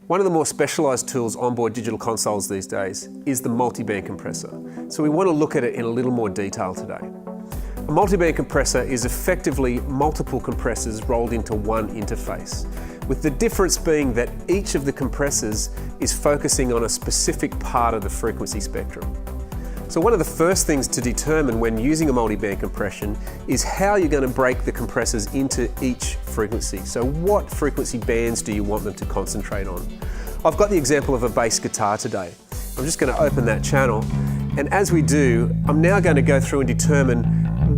One of the more specialised tools onboard digital consoles these days is the multiband compressor. So we want to look at it in a little more detail today. A multiband compressor is effectively multiple compressors rolled into one interface, with the difference being that each of the compressors is focusing on a specific part of the frequency spectrum. So one of the first things to determine when using a multiband compression is how you're going to break the compressors into each frequency. So what frequency bands do you want them to concentrate on? I've got the example of a bass guitar today. I'm just going to open that channel, and as we do, I'm now going to go through and determine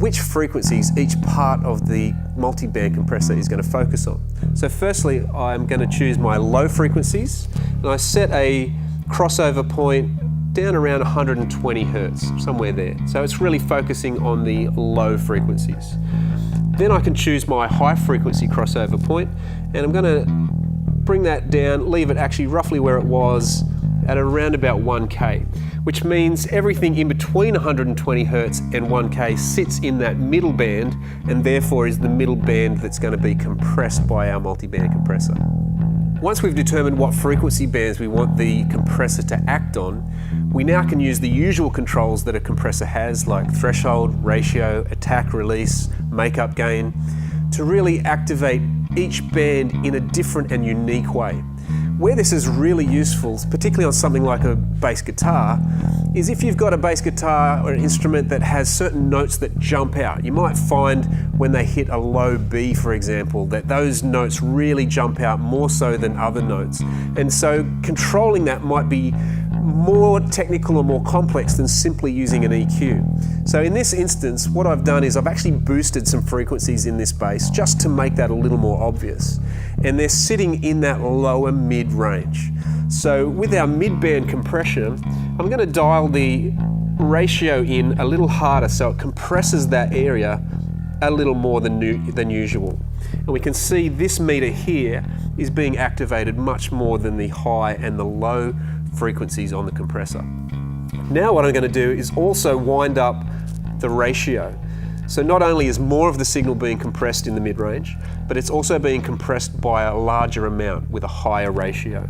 which frequencies each part of the multiband compressor is going to focus on. So firstly, I'm going to choose my low frequencies, and I set a crossover point down around 120 Hertz, somewhere there. So it's really focusing on the low frequencies. Then I can choose my high frequency crossover point, and I'm going to bring that down, leave it actually roughly where it was at around about 1K, which means everything in between 120 Hertz and 1K sits in that middle band, and therefore is the middle band that's going to be compressed by our multiband compressor. Once we've determined what frequency bands we want the compressor to act on, we now can use the usual controls that a compressor has, like threshold, ratio, attack, release, makeup gain, to really activate each band in a different and unique way. Where this is really useful, particularly on something like a bass guitar, is if you've got a bass guitar or an instrument that has certain notes that jump out. You might find when they hit a low B, for example, that those notes really jump out more so than other notes. And so controlling that might be more technical or more complex than simply using an EQ. So in this instance, what I've done is I've actually boosted some frequencies in this bass just to make that a little more obvious. And they're sitting in that lower mid range. So with our mid-band compression, I'm going to dial the ratio in a little harder so it compresses that area a little more than usual. And we can see this meter here is being activated much more than the high and the low frequencies on the compressor. Now what I'm going to do is also wind up the ratio. So not only is more of the signal being compressed in the mid-range, but it's also being compressed by a larger amount with a higher ratio.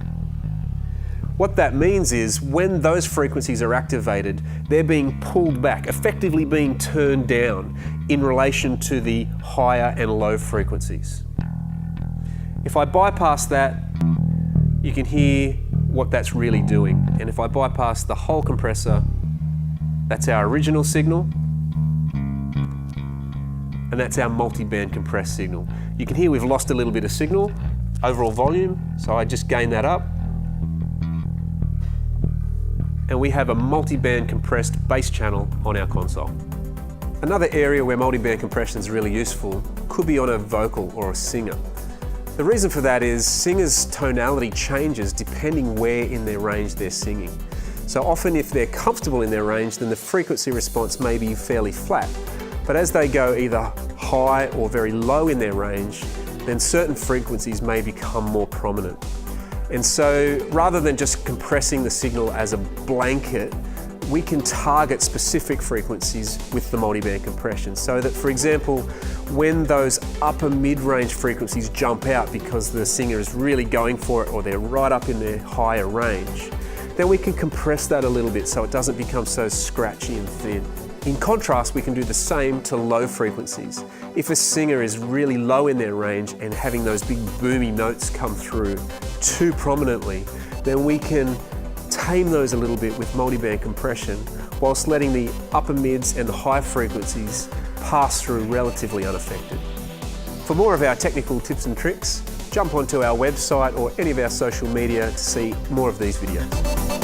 What that means is when those frequencies are activated, they're being pulled back, effectively being turned down in relation to the higher and low frequencies. If I bypass that, you can hear what that's really doing. And if I bypass the whole compressor, that's our original signal, and that's our multi-band compressed signal. You can hear we've lost a little bit of signal, overall volume, so I just gain that up. And we have a multi-band compressed bass channel on our console. Another area where multi-band compression is really useful could be on a vocal or a singer. The reason for that is singers' tonality changes depending where in their range they're singing. So often if they're comfortable in their range, then the frequency response may be fairly flat. But as they go either high or very low in their range, then certain frequencies may become more prominent. And so rather than just compressing the signal as a blanket, we can target specific frequencies with the multiband compression. So that, for example, when those upper mid-range frequencies jump out because the singer is really going for it or they're right up in their higher range, then we can compress that a little bit so it doesn't become so scratchy and thin. In contrast, we can do the same to low frequencies. If a singer is really low in their range and having those big boomy notes come through too prominently, then we can tame those a little bit with multiband compression whilst letting the upper mids and the high frequencies pass through relatively unaffected. For more of our technical tips and tricks, jump onto our website or any of our social media to see more of these videos.